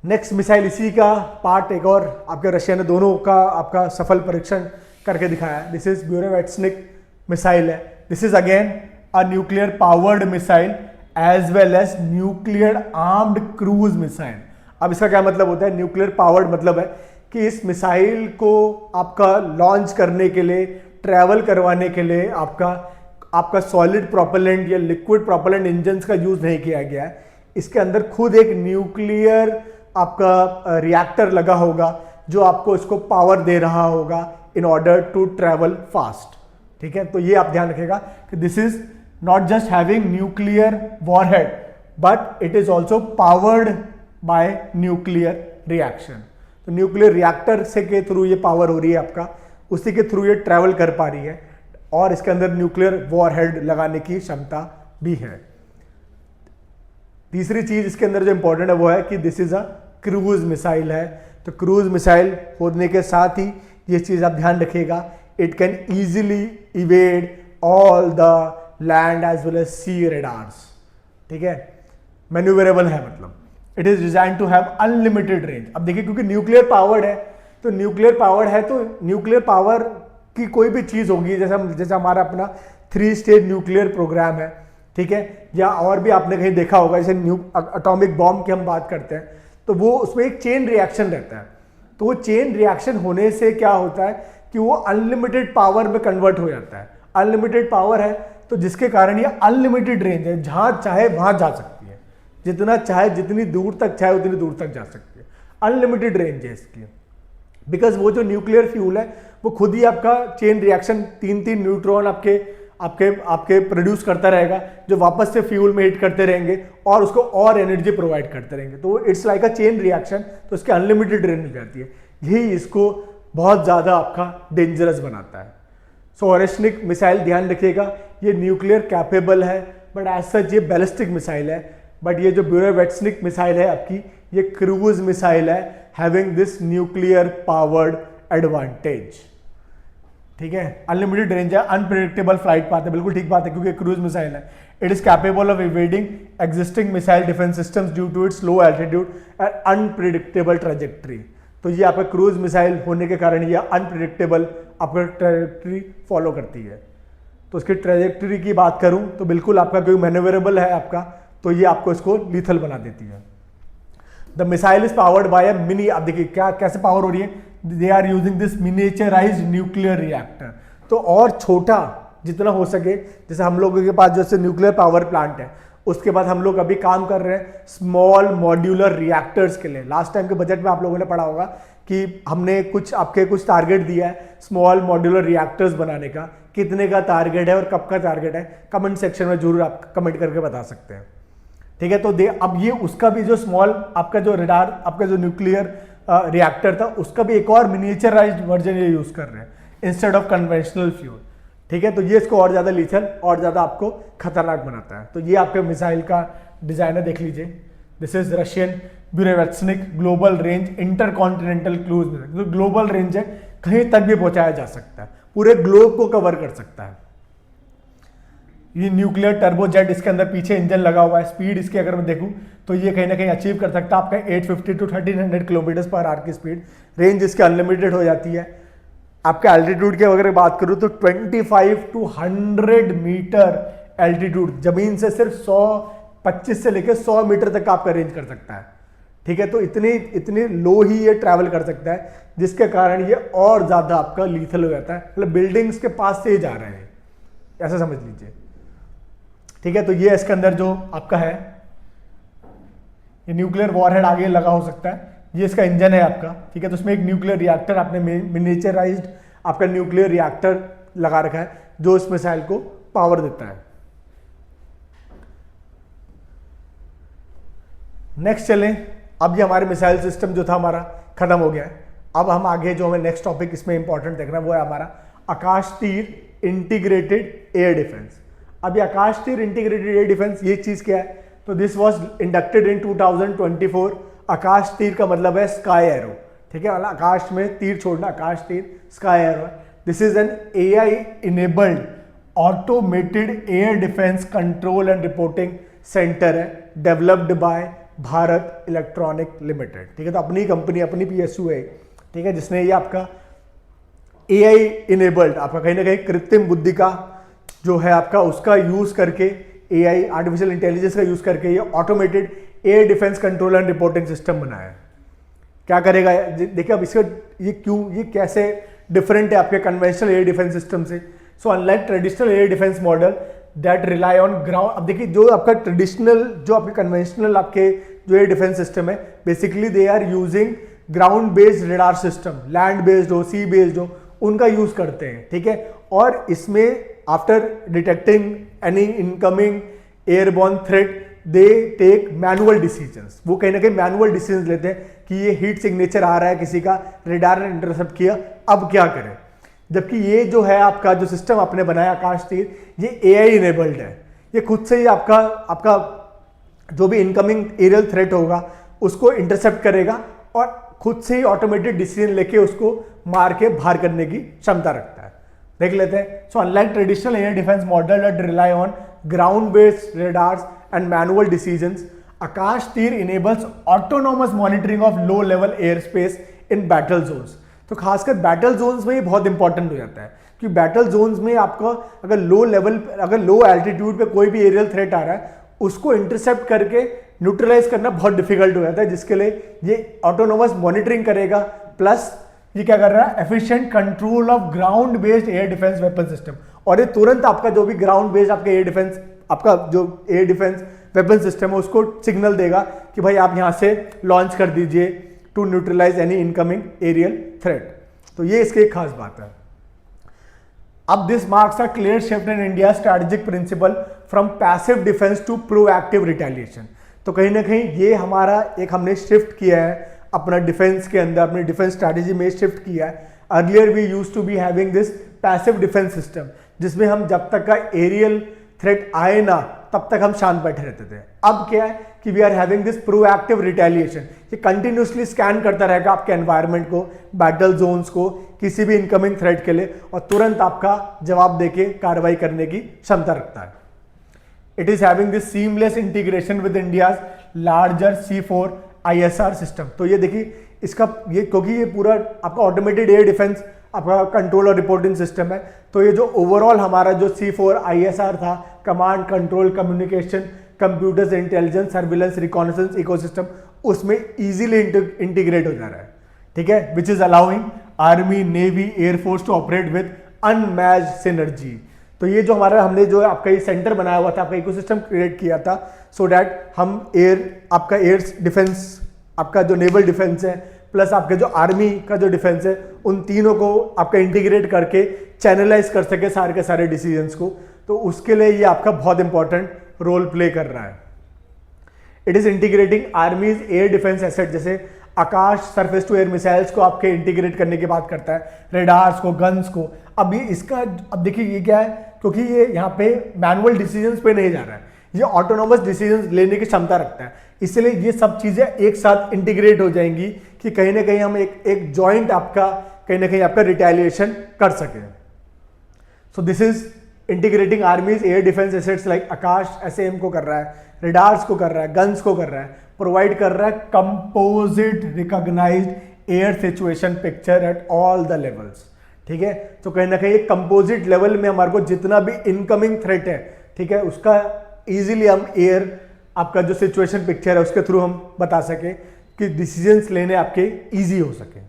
नेक्स्ट मिसाइल इसी का पार्ट एक और आपके रशिया ने दोनों का आपका सफल परीक्षण करके दिखाया। दिस इज ब्यूरोवेट्सनिक मिसाइल है, this is again a nuclear powered missile as well as nuclear armed cruise missile. अब इसका क्या मतलब होता है? न्यूक्लियर पावर्ड मतलब है कि इस मिसाइल को आपका लॉन्च करने के लिए, ट्रैवल करवाने के लिए आपका सॉलिड प्रोपेलेंट या लिक्विड प्रोपेलेंट इंजन्स का यूज नहीं किया गया है। इसके अंदर खुद एक न्यूक्लियर आपका रिएक्टर लगा होगा जो आपको इसको पावर दे रहा होगा in order to travel fast, ठीक है। तो ये आप ध्यान रखेगा कि this is not just having nuclear warhead but it is also powered by nuclear reaction. तो न्यूक्लियर रिएक्टर से के थ्रू ये पावर हो रही है आपका, उसी के थ्रू ये ट्रैवल कर पा रही है, और इसके अंदर न्यूक्लियर वॉरहेड लगाने की क्षमता भी है। तीसरी चीज इसके अंदर जो इंपॉर्टेंट है वो है कि this is a cruise missile है। तो क्रूज मिसाइल होने के साथ ही ये चीज आप ध्यान रखिएगा, it can easily evade all the land as well as sea radars, ठीक है, मैन्यूवरेबल है, मतलब it is designed to have unlimited range. अब देखिए क्योंकि न्यूक्लियर पावर्ड है, तो न्यूक्लियर पावर्ड है तो न्यूक्लियर पावर की कोई भी चीज होगी, जैसे हमारा अपना 3 स्टेज न्यूक्लियर प्रोग्राम है, ठीक है, या और भी आपने कहीं देखा होगा जैसे एटॉमिक बॉम्ब की हम बात करते हैं तो वो उसमें एक चेन रिएक्शन रहता है। तो वो चेन रिएक्शन होने से क्या होता है कि वो अनलिमिटेड पावर में कन्वर्ट हो जाता है। अनलिमिटेड पावर है तो जिसके कारण ये अनलिमिटेड रेंज है, जहां चाहे वहां जा सकती है, जितना चाहे जितनी दूर तक चाहे उतनी दूर तक जा सकती है, अनलिमिटेड रेंज है इसकी। बिकॉज वो जो न्यूक्लियर फ्यूल है वो खुद ही आपका चेन रिएक्शन 3 न्यूट्रॉन आपके प्रोड्यूस करता रहेगा जो वापस से फ्यूल में हिट करते रहेंगे और उसको और एनर्जी प्रोवाइड करते रहेंगे। तो it's like a chain reaction, तो इसके अनलिमिटेड रेंज मिल जाती है। यही इसको बहुत ज्यादा आपका डेंजरस बनाता है। सो ओरेश्निक मिसाइल ध्यान रखिएगा, ये न्यूक्लियर कैपेबल है बट एज सच ये बैलिस्टिक मिसाइल है। बट ये जो ब्यूरोवेट्सनिक मिसाइल है आपकी, ये क्रूज मिसाइल है having this nuclear powered advantage, ठीक है। अनलिमिटेड रेंज है, अनप्रेडिक्टेबल फ्लाइट पाथ है, बिल्कुल ठीक बात है क्योंकि क्रूज मिसाइल है। It is capable of evading existing missile defence systems due to its low altitude and unpredictable trajectory. तो ये आपका क्रूज मिसाइल होने के कारण ये अनप्रेडिक्टेबल आपका ट्रेजेक्ट्री फॉलो करती है। तो उसकी ट्रेजेक्टरी की बात करूं तो बिल्कुल आपका कोई मैन्यूवरेबल है आपका, तो ये आपको इसको लीथल बना देती है। The missile is powered by a mini, अब देखिए क्या कैसे पावर हो रही है, they are using this miniaturised nuclear reactor. तो और छोटा जितना हो सके, जैसे हम लोगों के पास जैसे न्यूक्लियर पावर प्लांट है, उसके बाद हम लोग अभी काम कर रहे हैं स्मॉल मॉड्यूलर रिएक्टर्स के लिए। लास्ट टाइम के बजट में आप लोगों ने पढ़ा होगा कि हमने कुछ टारगेट दिया है स्मॉल मॉड्यूलर रिएक्टर्स बनाने का। कितने का टारगेट है और कब का टारगेट है, कमेंट सेक्शन में जरूर आप कमेंट करके बता सकते हैं। ठीक है, तो अब ये उसका भी जो स्मॉल आपका जो रेडार आपका जो न्यूक्लियर रिएक्टर था, उसका भी एक और मिनिएचराइज्ड वर्जन ये यूज कर रहे हैं इंस्टेड ऑफ कन्वेंशनल फ्यूल। ठीक है, तो ये इसको और ज्यादा लीथल और ज्यादा आपको खतरनाक बनाता है। तो ये आपके मिसाइल का डिजाइन है, देख लीजिए। This is Russian Burevestnik global range intercontinental cruise missile. तो ग्लोबल रेंज है, कहीं तक भी पहुंचाया जा सकता है, पूरे ग्लोब को कवर कर सकता है। ये न्यूक्लियर टर्बोजेट इसके अंदर पीछे इंजन लगा हुआ है। स्पीड इसकी अगर मैं देखूं तो ये कहीं ना कहीं अचीव कर सकता है आपका 850 टू 1300 किलोमीटर पर आवर की स्पीड। रेंज इसकी अनलिमिटेड हो जाती है। आपके एल्टीट्यूड की अगर बात करूं तो 25 टू 100 मीटर एल्टीट्यूड, जमीन से सिर्फ 125 से लेकर 100 मीटर तक आपका रेंज कर सकता है। ठीक है, तो इतनी लो ही ये ट्रैवल कर सकता है, जिसके कारण ये और ज्यादा आपका लीथल हो जाता है। मतलब बिल्डिंग्स के पास से ही जा रहे हैं, ऐसा समझ लीजिए। ठीक है, तो ये इसके अंदर जो आपका है ये न्यूक्लियर वॉरहेड आगे लगा हो सकता है। ये इसका इंजन है आपका। ठीक है, तो उसमें एक न्यूक्लियर रिएक्टर आपने मिनिएचराइज्ड आपका न्यूक्लियर रिएक्टर लगा रखा है, जो इस मिसाइल को पावर देता है। नेक्स्ट चलें, अब ये हमारे मिसाइल सिस्टम जो था हमारा खत्म हो गया है। अब हम आगे जो हमें नेक्स्ट टॉपिक इसमें इंपॉर्टेंट देखना है वो है हमारा आकाश तीर इंटीग्रेटेड एयर डिफेंस। अब ये आकाश तीर इंटीग्रेटेड एयर डिफेंस ये चीज क्या है, तो दिस वाज इंडक्टेड इन 2024। आकाश तीर का मतलब है स्काई एरो। ठीक है, आकाश में तीर छोड़ना, Akashteer sky arrow. This is an AI enabled automated air defence control and reporting centre है, developed by Bharat electronic limited. ठीक है, तो अपनी कंपनी, अपनी PSU है। ठीक है, जिसने ये आपका AI इनेबल्ड आपका कहीं ना कहीं कृत्रिम बुद्धि का जो है आपका उसका यूज करके, AI आर्टिफिशियल इंटेलिजेंस का यूज करके ये automated air defence control and reporting system बनाया है। क्या करेगा देखिए, अब इसका ये कैसे डिफरेंट है आपके कन्वेंशनल एयर डिफेंस सिस्टम से। सो unlike traditional air defence model that rely on ground, अब देखिए जो आपका ट्रेडिशनल जो आपके कन्वेंशनल आपके जो एयर डिफेंस सिस्टम है, basically they are using ground based radar system, land based हो, सी बेस्ड हो, उनका यूज करते हैं। ठीक है, और इसमें after detecting any incoming airborne threat they take manual decisions. वो कहीं ना कहीं मैनुअल डिसीजंस लेते हैं कि ये हीट सिग्नेचर आ रहा है किसी का, रेडार ने इंटरसेप्ट किया, अब क्या करें। जबकि ये जो है आपका जो सिस्टम आपने बनाया आकाश तीर, ये AI इनेबल्ड है। ये खुद से ही आपका जो भी इनकमिंग एरियल थ्रेट होगा उसको इंटरसेप्ट करेगा और खुद से ही ऑटोमेटेड डिसीजन लेके उसको मार के बाहर करने की क्षमता रखता है। देख लेते हैं। So unlike traditional air defence model that rely on ground based radars and manual decisions, Akashteer enables autonomous monitoring of low level air space in battle zones. तो खासकर बैटल जोन्स में ये बहुत इंपॉर्टेंट हो जाता है, क्योंकि बैटल जोन्स में आपका अगर लो एल्टीट्यूड पे कोई भी एरियल थ्रेट आ रहा है, उसको इंटरसेप्ट करके न्यूट्रलाइज करना बहुत डिफिकल्ट हो जाता है, जिसके लिए ये ऑटोनोमस मॉनिटरिंग करेगा, प्लस ये क्या कर रहा है, efficient control of ground based air defence weapon system. और ये तुरंत आपका जो भी ग्राउंड बेस्ड आपका एयर डिफेंस, आपका जो एयर डिफेंस वेपन सिस्टम है उसको सिग्नल देगा कि भाई आप यहां से लॉन्च कर दीजिए to neutralise any incoming aerial threat. तो ये इसकी एक खास बात है। अब this marks a clear shift in India strategic principle from passive defence to proactive retaliation. तो कहीं ना कहीं ये हमारा एक हमने शिफ्ट किया है अपना डिफेंस के अंदर, अपनी डिफेंस स्ट्रैटेजी में शिफ्ट किया है। Earlier we used to be having this passive defence system, जिसमें हम जब तक का एरियल थ्रेट आए ना तब तक हम शांत बैठे रहते थे। अब क्या है कि we are having this proactive retaliation, ये कंटिन्यूसली स्कैन करता रहेगा आपके एनवायरनमेंट को, बैटल जोन्स को, किसी भी इनकमिंग थ्रेट के लिए, और तुरंत आपका जवाब देके कार्रवाई करने की क्षमता रखता है। It is having this seamless integration with India's larger C4 ISR system. तो ये देखिए इसका ये, क्योंकि ये पूरा आपका ऑटोमेटेड एयर डिफेंस आपका कंट्रोल और रिपोर्टिंग सिस्टम है। तो ये जो ओवरऑल हमारा जो C4ISR था, command control communication computers intelligence surveillance reconnaissance ecosystem, उसमें इजीली इंटीग्रेट हो जा रहा है, ठीक है, which is allowing army navy air force to operate with unmatched synergy. तो ये जो हमारा हमने जो आपका ये सेंटर बनाया हुआ था, आपका इकोसिस्टम क्रिएट किया था, सो दैट हम आपका एयर डिफेंस, आपका जो नेवल डिफेंस है, प्लस आपके जो आर्मी का जो डिफेंस है, उन तीनों को आपका इंटीग्रेट करके चैनलाइज कर सके सारे के सारे डिसीजंस को। तो उसके लिए ये आपका बहुत इंपॉर्टेंट रोल प्ले कर रहा है। It is integrating आर्मीज air defence asset, जैसे आकाश सरफेस टू एयर मिसाइल्स को आपके इंटीग्रेट करने की बात करता है, रेडार्स को, गन्स को। अब ये इसका, अब देखिए ये क्या है, क्योंकि ये यहाँ पे मैनुअल डिसीजंस पे नहीं जा रहा है, ये ऑटोनोमस डिसीजंस लेने की क्षमता रखता है, इसलिए ये सब चीजें एक साथ इंटीग्रेट हो जाएंगी कि कहीं ना कहीं हम एक जॉइंट आपका कहीं ना कहीं आपका रिटेलिएशन कर सके। So this is integrating आर्मीज air defence assets like Akash SAM को कर रहा है, रेडार्स को कर रहा है, गन्स को कर रहा है, प्रोवाइड कर रहा है composite recognised air situation picture at all the levels, ठीक है। तो कहीं ना कहीं एक कंपोजिट लेवल में हमारे को जितना भी इनकमिंग थ्रेट है, ठीक है, उसका इजीली हम एयर आपका जो सिचुएशन पिक्चर है उसके थ्रू हम बता सके कि डिसीजंस लेने आपके इजी हो सके।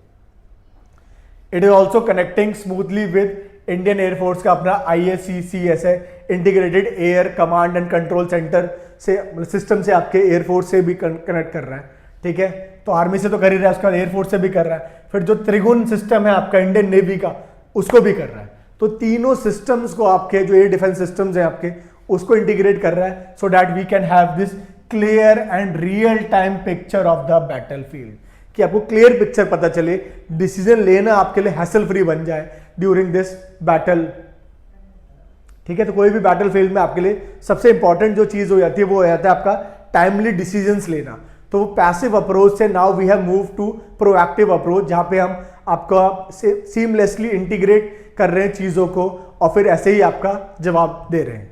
It is also connecting smoothly with Indian air force का अपना IACCS है, integrated air command and control centre से, सिस्टम से आपके एयरफोर्स से भी कनेक्ट कर रहा है, ठीक है। तो आर्मी से तो कर ही रहा है, उसका एयरफोर्स से भी कर रहा है, फिर जो त्रिगुण सिस्टम है आपका इंडियन नेवी का, उसको भी कर रहा है। तो तीनों सिस्टम्स को आपके जो एयर डिफेंस सिस्टम्स हैं आपके, उसको इंटीग्रेट कर रहा है, so that we can have this clear and real time picture of the battlefield, कि आपको क्लियर पिक्चर पता चले, डिसीजन लेना आपके लिए हैसल फ्री बन जाए ड्यूरिंग दिस बैटल, ठीक है। तो कोई भी बैटलफील्ड में आपके लिए सबसे इंपॉर्टेंट जो चीज हो जाती है वो हो जाता है आपका टाइमली डिसीजंस लेना। तो वो पैसिव अप्रोच से now we have move to proactive approach, जहां पे हम आपका सीमलेसली इंटीग्रेट कर रहे हैं चीजों को और फिर ऐसे ही आपका जवाब दे रहे हैं।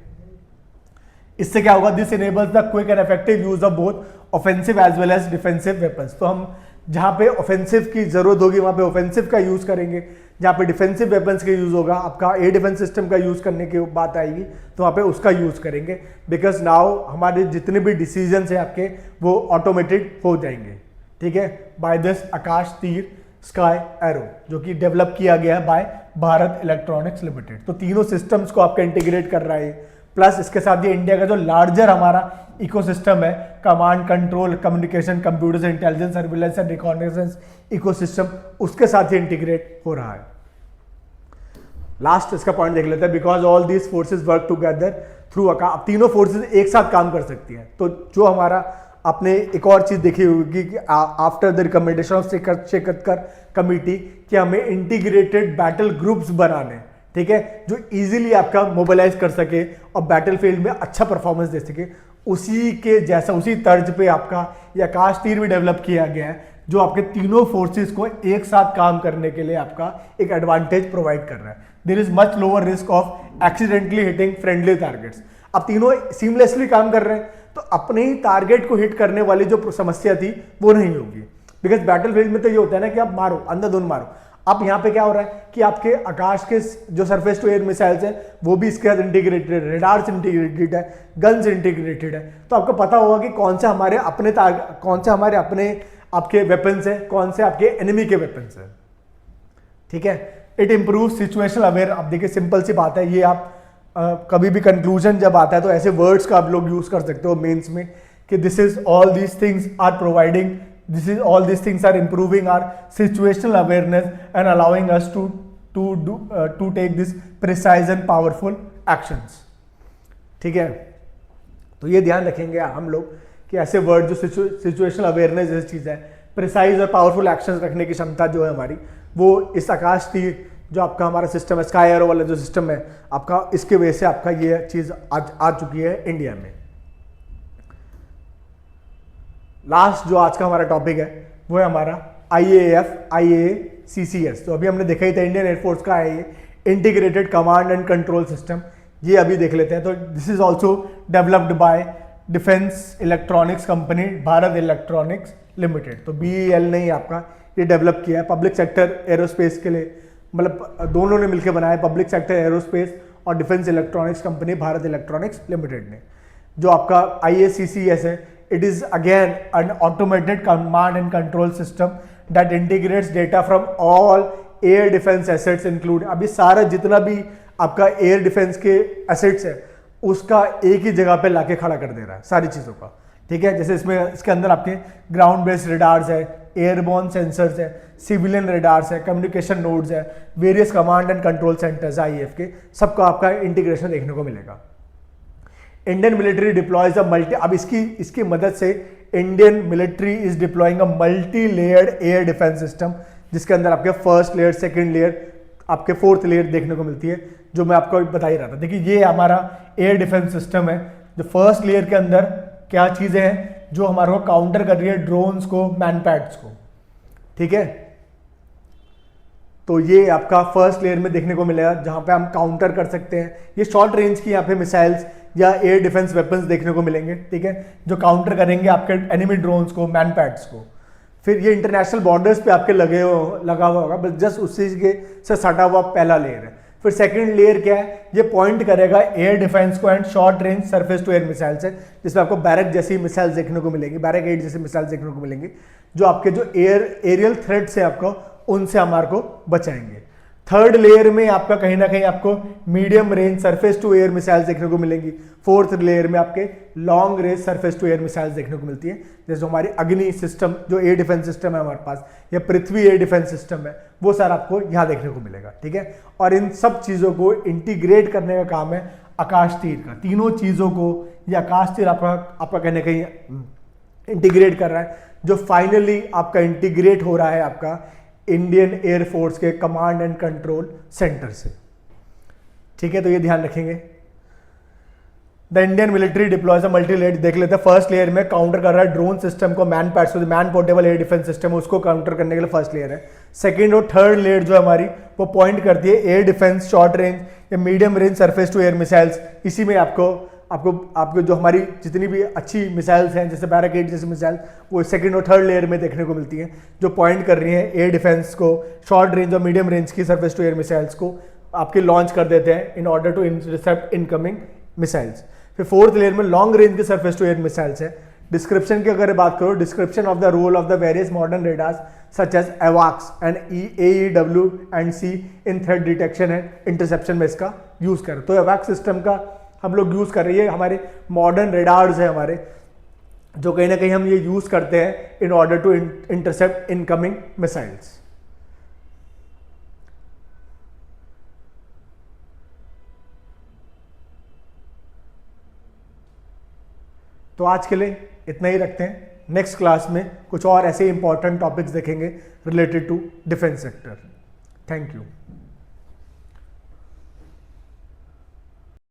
इससे क्या होगा, this enables the quick and effective use of both offensive as well as defensive weapons. तो हम जहां पे ऑफेंसिव की जरूरत होगी वहां पे ऑफेंसिव का यूज करेंगे, जहां पे डिफेंसिव वेपन्स का यूज होगा, आपका एयर डिफेंस सिस्टम का यूज करने की बात आएगी तो वहां पे उसका यूज करेंगे, बिकॉज नाउ हमारे जितने भी डिसीजन है आपके वो ऑटोमेटेड हो जाएंगे, ठीक है, बाय दिस आकाश तीर स्काई एरो, जो कि डेवलप किया गया है बाय भारत इलेक्ट्रॉनिक्स लिमिटेड। तो तीनों सिस्टम्स को आपका इंटीग्रेट कर रहा है, प्लस इसके साथ ये इंडिया का जो लार्जर हमारा इकोसिस्टम है, command control communication computers intelligence surveillance and reconnaissance ecosystem, उसके साथ ही इंटीग्रेट हो रहा है। लास्ट इसका पॉइंट देख लेते हैं, because all these forces work together through अब तीनों फोर्सेज एक साथ काम कर सकती हैं। तो जो हमारा आपने एक और चीज देखी होगी कि after the recommendation of Shekatkar committee कि हमें इंटीग्रेटेड बैटल ग्रुप्स बनाने, ठीक है, जो इजीली आपका मोबिलाइज कर सके और बैटलफील्ड में अच्छा परफॉर्मेंस दे सके, उसी के जैसा उसी तर्ज पे आपका ये आकाश तीर भी डेवलप किया गया है, जो आपके तीनों फोर्सेस को एक साथ काम करने के लिए आपका एक एडवांटेज प्रोवाइड कर रहा है। There is much lower risk of accidentally hitting friendly targets. अब तीनों सीमलेसली काम कर रहे हैं तो अपने ही टारगेट को हिट करने वाली जो समस्या थी वो नहीं होगी, बिकॉज बैटलफील्ड में तो ये होता है ना कि आप मारो, अंधाधुंध मारो। अब यहाँ पे क्या हो रहा है कि आपके आकाश के जो सरफेस टू एयर मिसाइल्स हैं वो भी इसके साथ इंटीग्रेटेड है, रेडार्स इंटीग्रेटेड है, गन्स इंटीग्रेटेड है। तो आपको पता होगा कि कौन से हमारे अपने आपके वेपन्स हैं, कौन से आपके एनिमी के वेपन्स हैं, ठीक है। It improve situational aware. अब देखिए सिंपल सी बात है, ये आप कभी भी कंक्लूजन जब आता है तो ऐसे वर्ड्स का आप लोग यूज कर सकते हो मेंस में कि this is all these things are providing, all these things are improving our situational awareness and allowing us to take this precise and powerful actions, ठीक है। तो ये ध्यान रखेंगे हम लोग कि ऐसे वर्ड जो सिचुएशनल अवेयरनेस जैसी चीज है, प्रिसाइज और पावरफुल एक्शंस रखने की क्षमता जो है हमारी, वो इस आकाश तीर जो आपका हमारा सिस्टम है, स्काई एरो वाला जो सिस्टम है आपका, इसके वजह से आपका ये चीज आ चुकी है इंडिया में। लास्ट जो आज का हमारा टॉपिक है वो है हमारा IAF IACCS। तो अभी हमने देखा ही था इंडियन एयरफोर्स का है integrated command and control system, ये अभी देख लेते हैं। तो this is also developed by defence electronics company Bharat electronics limited. तो BEL ने ही आपका ये डेवलप किया है पब्लिक सेक्टर एरोस्पेस के लिए, मतलब दोनों ने मिलकर बनाया, पब्लिक सेक्टर एरोस्पेस और defence electronics company Bharat electronics limited ने। जो आपका IACCS है, it is again an automated command and control system that integrates data from all air defence assets include. अभी सारा जितना भी आपका एयर डिफेंस के एसेट्स है उसका एक ही जगह पे लाके खड़ा कर दे रहा है सारी चीज़ों का, ठीक है। जैसे इसमें इसके अंदर आपके ग्राउंड बेस्ड रेडार्स है, एयरबोर्न सेंसर्स है, सिविलियन रेडार्स है, कम्युनिकेशन नोड्स है, various command and control centres IAF के, सबका आपका इंटीग्रेशन देखने को मिलेगा। Indian military deploys a multi, अब इसकी मदद से Indian military is deploying a multi layered air defence system, जिसके अंदर आपके फर्स्ट लेयर, सेकंड लेयर, आपके फोर्थ लेयर देखने को मिलती है, जो मैं आपको बता ही रहा था। देखिए ये हमारा एयर डिफेंस सिस्टम है। जो फर्स्ट लेयर के अंदर क्या चीजें हैं जो हमारे को काउंटर कर रही है, ड्रोन्स को, मैनपैड्स को, ठीक है। तो ये आपका फर्स्ट लेयर में देखने को मिलेगा जहां पे हम काउंटर कर सकते हैं। ये शॉर्ट रेंज की यहाँ पे मिसाइल्स या एयर डिफेंस वेपन्स देखने को मिलेंगे, ठीक है, जो काउंटर करेंगे आपके एनिमी ड्रोन्स को, मैनपैड्स को। फिर ये इंटरनेशनल बॉर्डर्स पे आपके लगा हुआ होगा, बस जस्ट उसी के से सटा हुआ पहला लेयर है। फिर सेकंड लेयर क्या है, ये पॉइंट करेगा एयर डिफेंस को and short range surface to air missiles है, जिसमें आपको बैरक जैसी मिसाइल्स देखने को मिलेंगी, बैरक 8 जैसी मिसाइल्स देखने को मिलेंगी, जो आपके जो एरियल थ्रेट्स है आपको उनसे हमारे को बचाएंगे। थर्ड लेयर में आपका कहीं ना कहीं आपको medium range surface to air missiles देखने को मिलेंगी। फोर्थ लेयर में आपके long range surface to air missiles देखने को मिलती है, जैसे हमारी अग्नि सिस्टम जो एयर डिफेंस सिस्टम है हमारे पास, या पृथ्वी एयर डिफेंस सिस्टम है, वो सारा आपको यहाँ देखने को मिलेगा, ठीक है। और इन सब चीज़ों को इंटीग्रेट करने का काम है आकाश तीर का। तीनों चीज़ों को ये आकाश तीर आपका कहीं ना कहीं इंटीग्रेट कर रहा है, जो फाइनली आपका इंटीग्रेट हो रहा है आपका इंडियन एयरफोर्स के कमांड एंड कंट्रोल सेंटर से, ठीक है। तो ये ध्यान रखेंगे। The Indian military deploys a multi layer, देख लेते हैं। फर्स्ट लेयर में काउंटर कर रहा है ड्रोन सिस्टम को, मैन पैड्स को, man portable air defence system है उसको काउंटर करने के लिए फर्स्ट लेयर है। सेकंड और थर्ड लेयर जो हमारी वो पॉइंट करती है एयर डिफेंस, शॉर्ट रेंज या medium range surface to air missiles. इसी में आपको जो हमारी जितनी भी अच्छी मिसाइल्स हैं जैसे बैरक 8 जैसी मिसाइल, वो सेकंड और थर्ड लेयर में देखने को मिलती हैं, जो पॉइंट कर रही हैं एयर डिफेंस को, शॉर्ट रेंज और मीडियम रेंज की सरफेस टू एयर मिसाइल्स को आपके लॉन्च कर देते हैं in order to intercept incoming missiles. फिर फोर्थ लेयर में लॉन्ग रेंज के सरफेस टू एयर मिसाइल्स है। डिस्क्रिप्शन की अगर बात करो, description of the role of the various modern radars such as एवाक्स and AEW and C in threat detection and interception में इसका यूज करें। तो एवाक्स सिस्टम का हम लोग यूज कर रही है, हमारे मॉडर्न रेडार्स है हमारे, जो कहीं ना कहीं हम ये यूज करते हैं in order to intercept incoming missiles. तो आज के लिए इतना ही रखते हैं। नेक्स्ट क्लास में कुछ और ऐसे इंपॉर्टेंट टॉपिक्स देखेंगे related to defence sector. Thank you.